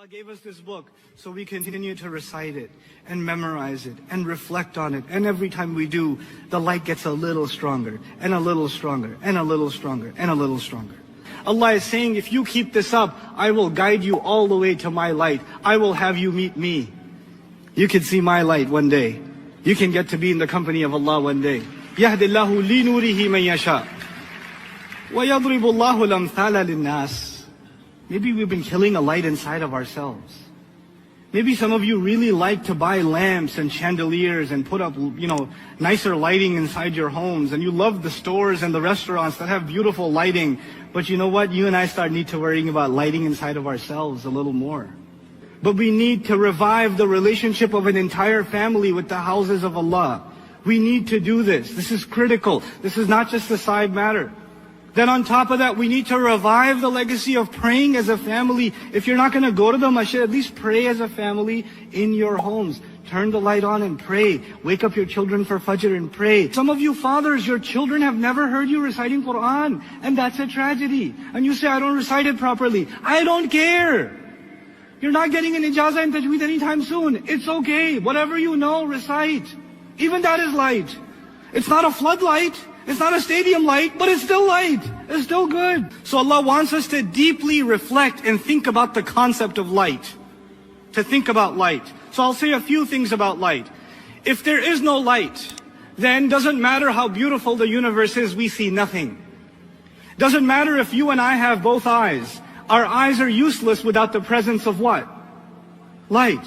Allah gave us this book so we continue to recite it and memorize it and reflect on it. And every time we do, the light gets a little stronger and a little stronger and a little stronger and a little stronger. Allah is saying, if you keep this up, I will guide you all the way to my light. I will have you meet me. You can see my light one day. You can get to be in the company of Allah one day. يَهْدِ اللَّهُ لِنُورِهِ مَنْ يَشَاءُ وَيَضْرِبُ اللَّهُ الْأَمْثَالَ لِلنَّاسِ. Maybe we've been killing a light inside of ourselves. Maybe some of you really like to buy lamps and chandeliers and put up, nicer lighting inside your homes. And you love the stores and the restaurants that have beautiful lighting. But you know what? You and I need to worrying about lighting inside of ourselves a little more. But we need to revive the relationship of an entire family with the houses of Allah. We need to do this. This is critical. This is not just a side matter. Then on top of that, we need to revive the legacy of praying as a family. If you're not going to go to the masjid, at least pray as a family in your homes. Turn the light on and pray. Wake up your children for Fajr and pray. Some of you fathers, your children have never heard you reciting Quran. And that's a tragedy. And you say, I don't recite it properly. I don't care. You're not getting an ijazah in tajweed anytime soon. It's okay. Whatever you know, recite. Even that is light. It's not a floodlight. It's not a stadium light, but it's still light. It's still good. So Allah wants us to deeply reflect and think about the concept of light. To think about light. So I'll say a few things about light. If there is no light, then doesn't matter how beautiful the universe is, we see nothing. Doesn't matter if you and I have both eyes. Our eyes are useless without the presence of what? Light.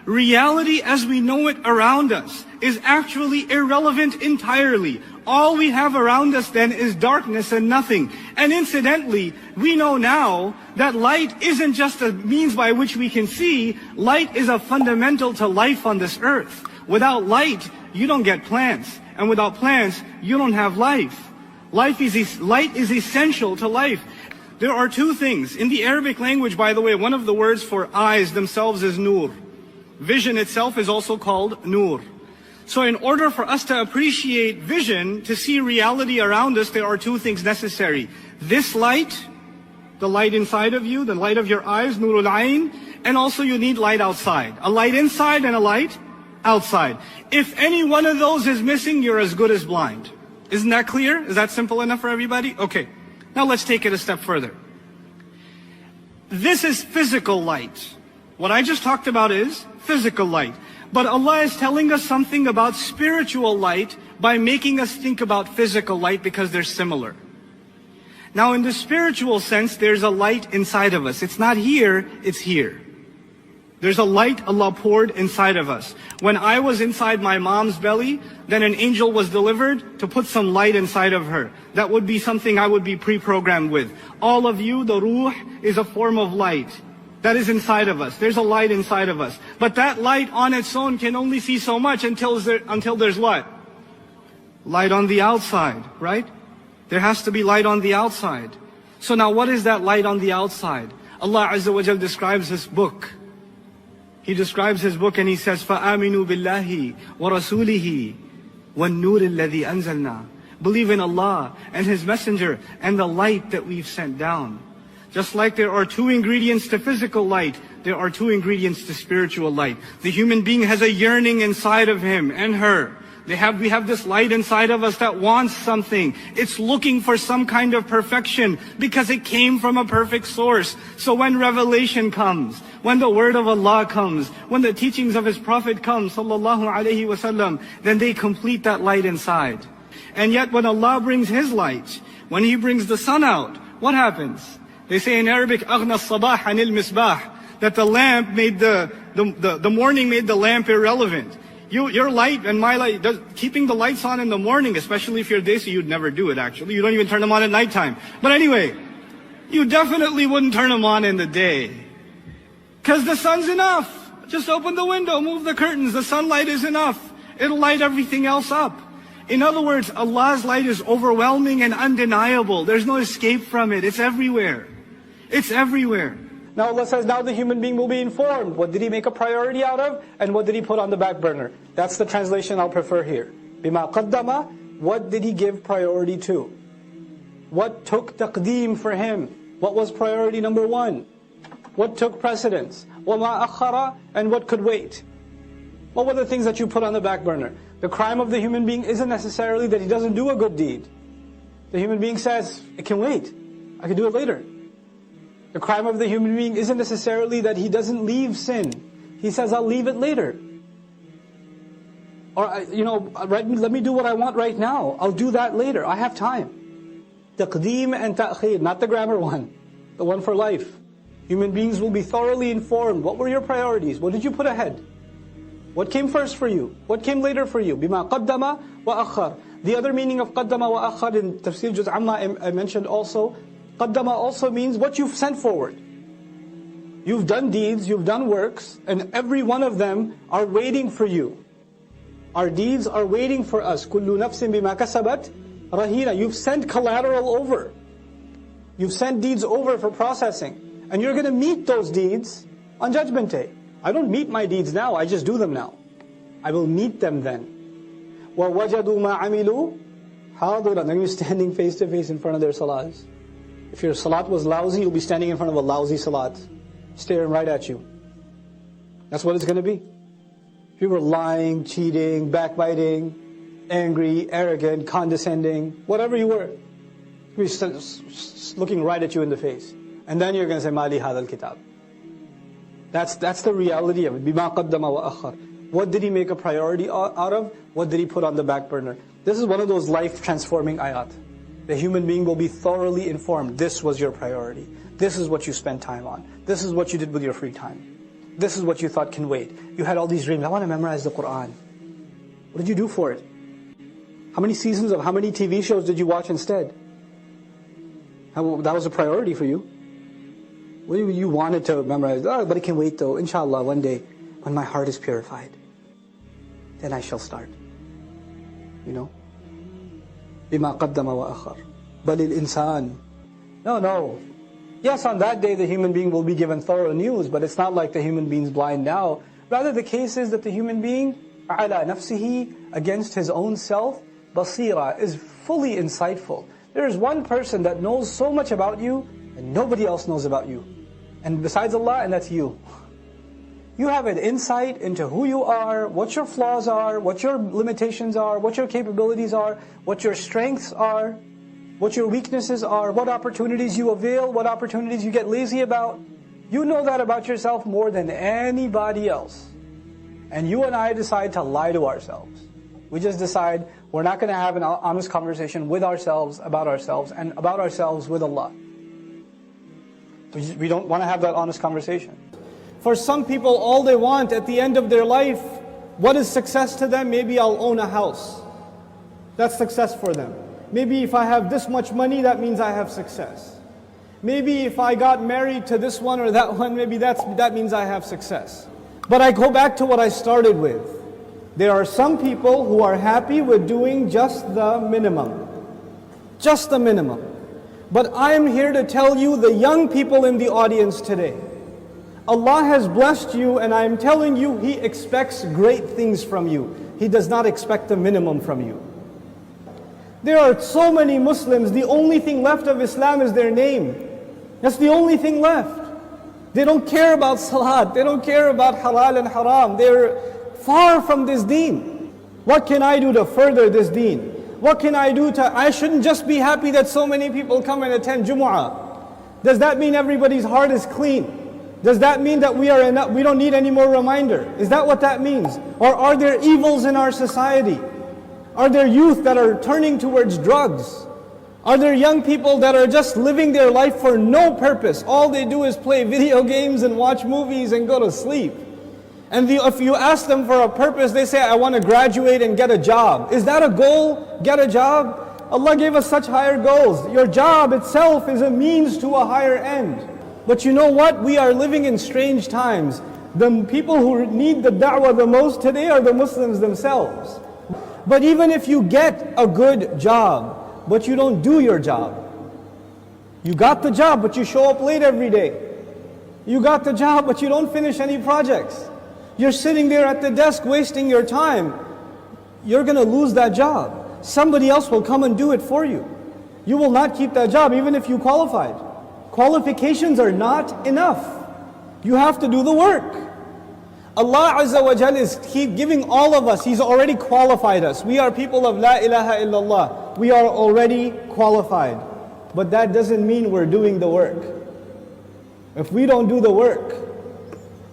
Reality as we know it around us is actually irrelevant entirely. All we have around us then is darkness and nothing. And incidentally, we know now that light isn't just a means by which we can see. Light is a fundamental to life on this earth. Without light, you don't get plants. And without plants, you don't have life. Light is essential to life. There are two things. In the Arabic language, by the way, one of the words for eyes themselves is nur. Vision itself is also called nur. So in order for us to appreciate vision, to see reality around us, there are two things necessary. This light, the light inside of you, the light of your eyes, nurul ayn, and also you need light outside. A light inside and a light outside. If any one of those is missing, you're as good as blind. Isn't that clear? Is that simple enough for everybody? Okay. Now let's take it a step further. This is physical light. What I just talked about is physical light. But Allah is telling us something about spiritual light by making us think about physical light because they're similar. Now in the spiritual sense, there's a light inside of us. It's not here, it's here. There's a light Allah poured inside of us. When I was inside my mom's belly, then an angel was delivered to put some light inside of her. That would be something I would be pre-programmed with. All of you, the ruh is a form of light. That is inside of us. There's a light inside of us. But that light on its own can only see so much until there's what? Light on the outside, right? There has to be light on the outside. So now what is that light on the outside? Allah Azza wa Jal describes His book. He describes His book and He says, فَآمِنُوا بِاللَّهِ وَرَسُولِهِ وَالنُّورِ الَّذِي أَنزَلْنَا. Believe in Allah and His Messenger and the light that we've sent down. Just like there are two ingredients to physical light, there are two ingredients to spiritual light. The human being has a yearning inside of him and her. We have this light inside of us that wants something. It's looking for some kind of perfection because it came from a perfect source. So when revelation comes, when the word of Allah comes, when the teachings of His Prophet come, sallallahu alaihi wasallam, then they complete that light inside. And yet when Allah brings His light, when He brings the sun out, what happens? They say in Arabic, أَغْنَى الصَّبَاحَ عَنِ الْمِصْبَاحِ, that the lamp made the morning made the lamp irrelevant. Your light and my light, keeping the lights on in the morning, especially if you're Desi, you'd never do it actually. You don't even turn them on at nighttime. But anyway, you definitely wouldn't turn them on in the day. Because the sun's enough. Just open the window, move the curtains, the sunlight is enough. It'll light everything else up. In other words, Allah's light is overwhelming and undeniable. There's no escape from it. It's everywhere. It's everywhere. Now Allah says, now the human being will be informed. What did He make a priority out of? And what did He put on the back burner? That's the translation I'll prefer here. Bima qaddama, what did He give priority to? What took taqdeem for Him? What was priority number one? What took precedence? وَمَا أَخَّرَ, and what could wait? What were the things that you put on the back burner? The crime of the human being isn't necessarily that he doesn't do a good deed. The human being says, it can wait. I can do it later. The crime of the human being isn't necessarily that he doesn't leave sin. He says, I'll leave it later. Or, let me do what I want right now. I'll do that later. I have time. Taqdeem and ta'khir, not the grammar one. The one for life. Human beings will be thoroughly informed. What were your priorities? What did you put ahead? What came first for you? What came later for you? Bima qaddama wa akhar. The other meaning of qaddama wa akhar in Tafsir Juz Amma I mentioned also. Qaddama also means what you've sent forward. You've done deeds, you've done works, and every one of them are waiting for you. Our deeds are waiting for us. Kullu nafsin bima kasabat rahina. You've sent collateral over. You've sent deeds over for processing. And you're going to meet those deeds on Judgment Day. I don't meet my deeds now, I just do them now. I will meet them then. وَوَجَدُوا مَا عَمِلُوا حَاضِرًا. Then you're standing face to face in front of their salats. If your salat was lousy, you'll be standing in front of a lousy salat, staring right at you. That's what it's going to be. If you were lying, cheating, backbiting, angry, arrogant, condescending, whatever you were, you'll be looking right at you in the face. And then you're going to say, مَالِ هَذَا الْكِتَابِ. That's the reality of it. بِمَا قَدَّمَ وَأَخَّرَ. What did he make a priority out of? What did he put on the back burner? This is one of those life-transforming ayat. The human being will be thoroughly informed. This was your priority. This is what you spent time on. This is what you did with your free time. This is what you thought can wait. You had all these dreams. I want to memorize the Qur'an. What did you do for it? How many seasons of how many TV shows did you watch instead? That was a priority for you. Well, you wanted to memorize, but it can wait though. Inshallah, one day, when my heart is purified, then I shall start. بِمَا قَدَّمَ وَأَخَّرَ بَلِ الْإِنسَانِ. No. Yes, on that day the human being will be given thorough news, but it's not like the human being's blind now. Rather, the case is that the human being, عَلَى نَفْسِهِ, against his own self, basira, is fully insightful. There is one person that knows so much about you, and nobody else knows about you. And besides Allah, and that's you. You have an insight into who you are, what your flaws are, what your limitations are, what your capabilities are, what your strengths are, what your weaknesses are, what opportunities you avail, what opportunities you get lazy about. You know that about yourself more than anybody else. And you and I decide to lie to ourselves. We just decide we're not going to have an honest conversation with ourselves, and about ourselves with Allah. We don't want to have that honest conversation. For some people, all they want at the end of their life, what is success to them? Maybe I'll own a house. That's success for them. Maybe if I have this much money, that means I have success. Maybe if I got married to this one or that one, maybe that means I have success. But I go back to what I started with. There are some people who are happy with doing just the minimum. Just the minimum. But I'm here to tell you, the young people in the audience today, Allah has blessed you, and I'm telling you, He expects great things from you. He does not expect the minimum from you. There are so many Muslims, the only thing left of Islam is their name. That's the only thing left. They don't care about salat, they don't care about halal and haram. They're far from this deen. What can I do to further this deen? What can I do I shouldn't just be happy that so many people come and attend Jumu'ah. Does that mean everybody's heart is clean? Does that mean that we don't need any more reminder? Is that what that means? Or are there evils in our society? Are there youth that are turning towards drugs? Are there young people that are just living their life for no purpose? All they do is play video games and watch movies and go to sleep. And if you ask them for a purpose, they say, I want to graduate and get a job. Is that a goal? Get a job? Allah gave us such higher goals. Your job itself is a means to a higher end. But you know what? We are living in strange times. The people who need the da'wah the most today are the Muslims themselves. But even if you get a good job, but you don't do your job. You got the job, but you show up late every day. You got the job, but you don't finish any projects. You're sitting there at the desk wasting your time. You're going to lose that job. Somebody else will come and do it for you. You will not keep that job even if you qualified. Qualifications are not enough. You have to do the work. Allah Azza wa Jal is keep giving all of us, He's already qualified us. We are people of La ilaha illallah. We are already qualified. But that doesn't mean we're doing the work. If we don't do the work,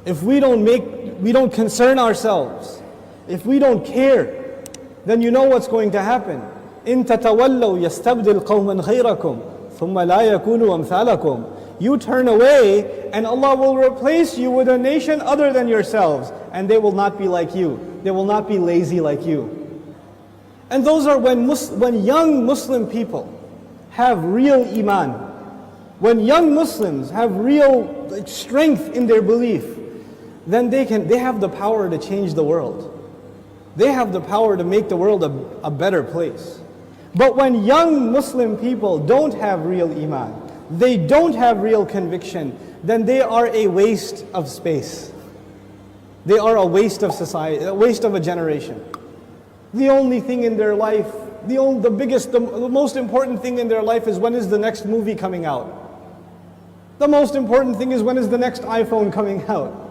if we don't concern ourselves, if we don't care, then you know what's going to happen. إِن تَتَوَلَّوْا يَسْتَبْدِلْ قَوْمًا غَيْرَكُمْ ثُمَّ لَا يَكُونُوا أَمْثَالَكُمْ. You turn away and Allah will replace you with a nation other than yourselves, and they will not be like you. They will not be lazy like you. And those are when young Muslim people have real iman, when young Muslims have real strength in their belief, then they have the power to change the world. They have the power to make the world a better place. But when young Muslim people don't have real iman, they don't have real conviction, then they are a waste of space. They are a waste of society, a waste of a generation. The only thing in their life, the most important thing in their life is when is the next movie coming out. The most important thing is when is the next iPhone coming out.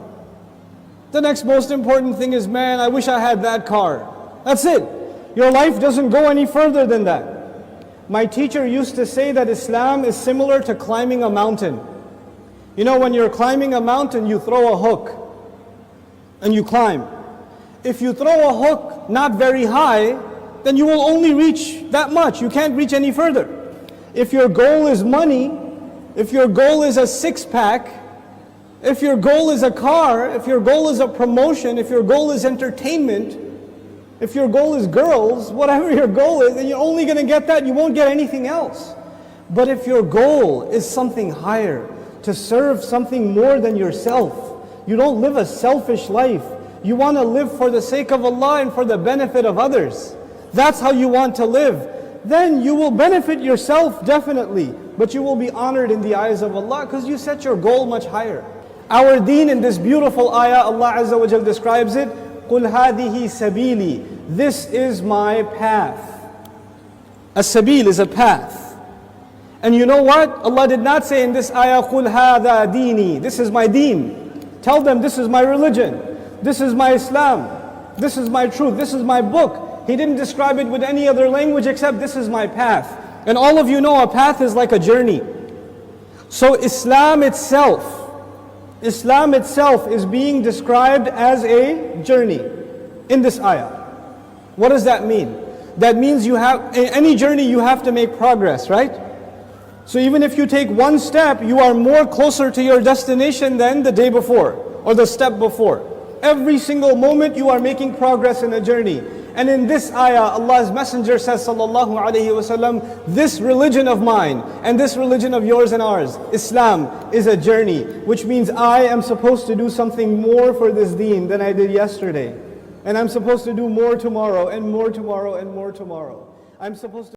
The next most important thing is, man, I wish I had that car. That's it. Your life doesn't go any further than that. My teacher used to say that Islam is similar to climbing a mountain. You know, when you're climbing a mountain, you throw a hook and you climb. If you throw a hook not very high, then you will only reach that much. You can't reach any further. If your goal is money, if your goal is a six-pack, if your goal is a car, if your goal is a promotion, if your goal is entertainment, if your goal is girls, whatever your goal is, then you're only going to get that, you won't get anything else. But if your goal is something higher, to serve something more than yourself, you don't live a selfish life, you want to live for the sake of Allah and for the benefit of others, that's how you want to live, then you will benefit yourself definitely, but you will be honored in the eyes of Allah because you set your goal much higher. Our deen in this beautiful ayah, Allah Azza wa Jal describes it, قُلْ هَذِهِ سَبِيلِي. This is my path. A sabil is a path. And you know what? Allah did not say in this ayah, قُلْ هَذَا دِينِي. This is my deen. Tell them this is my religion. This is my Islam. This is my truth. This is my book. He didn't describe it with any other language except this is my path. And all of you know a path is like a journey. So Islam itself is being described as a journey in this ayah. What does that mean? That means in any journey you have to make progress, right? So even if you take one step, you are more closer to your destination than the day before or the step before. Every single moment you are making progress in a journey. And in this ayah, Allah's Messenger says, sallallahu alaihi wasallam, this religion of mine and this religion of yours and ours, Islam, is a journey, which means I am supposed to do something more for this deen than I did yesterday. And I'm supposed to do more tomorrow and more tomorrow and more tomorrow. I'm supposed to